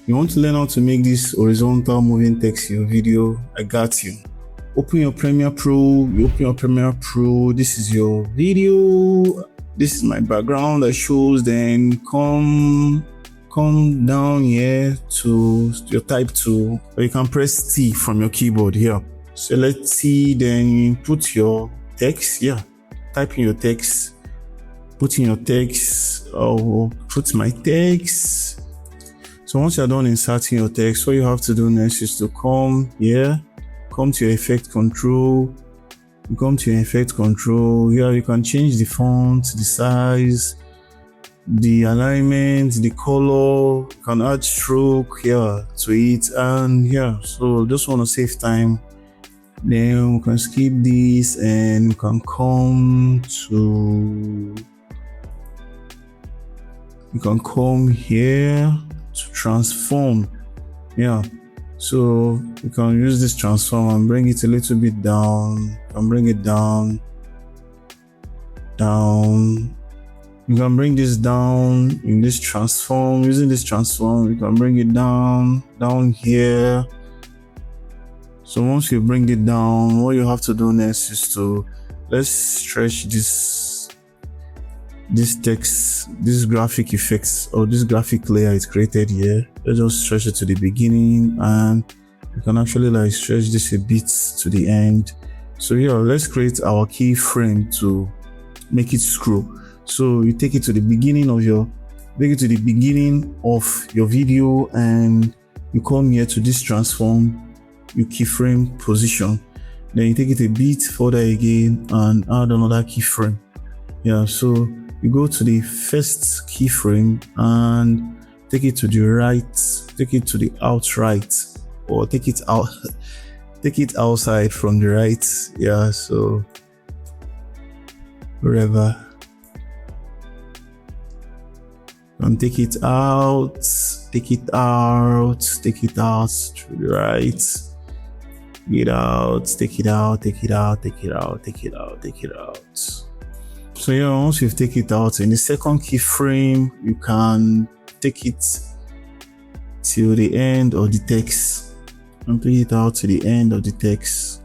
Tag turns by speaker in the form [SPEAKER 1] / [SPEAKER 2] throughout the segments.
[SPEAKER 1] You want to learn how to make this horizontal moving text in your video? I got you. Open your Premiere Pro. You open your Premiere Pro. This is your video. This is my background that shows. Then come down here to your type tool, or you can press T from your keyboard here. Select T, then put your text. Yeah, type in your text. Put in your text. I'll put my text. So once you're done inserting your text, what you have to do next is to come here, come to your effect control. You come to your effect control. Here you can change the font, the size, the alignment, the color. You can add stroke here to it, and yeah. So just want to save time. Then we can skip this and we can come to. You can come here to transform. Yeah. So you can use this transform and bring it a little bit down. You can bring it down. You can bring this down in this transform. Using this transform, you can bring it down here. So once you bring it down, what you have to do next is to let's stretch this text, this graphic effects, or this graphic layer is created here. Let's just stretch it to the beginning, and you can actually like stretch this a bit to the end. So here, let's create our keyframe to make it scroll. So you take it to the beginning of your video, and you come here to this transform, you keyframe position. Then you take it a bit further again and add another keyframe. Yeah, so you go to the first keyframe and take it to the right, take it to the outright, or take it outside from the right. Yeah, so wherever. And take it out to the right. Take it out. So yeah, once you've taken it out, in the second keyframe, you can take it till the end of the text. And take it out to the end of the text.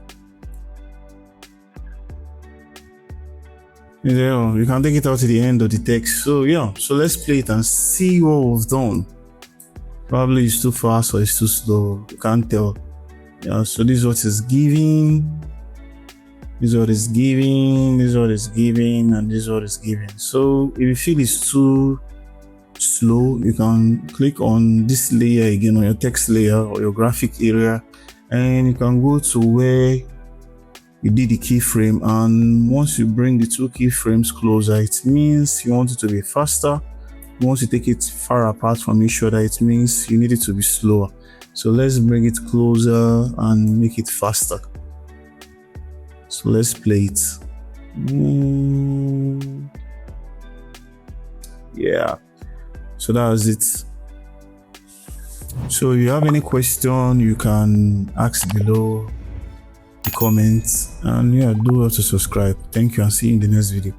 [SPEAKER 1] Yeah, you can take it out to the end of the text. So yeah, so let's play it and see what we've done. Probably it's too fast or it's too slow. You can't tell. Yeah, so this is what it's giving. This is what it's giving. This is what it's giving, and this is what it's giving. So if you feel it's too slow, you can click on this layer again, on your text layer or your graphic area, and you can go to where you did the keyframe, and once you bring the two keyframes closer, it means you want it to be faster. Once you take it far apart from each other, it means you need it to be slower. So let's bring it closer and make it faster. So let's play it. Yeah, so that was it. So if you have any question, you can ask below the comments, and yeah, do also subscribe. Thank you, and see you in the next video.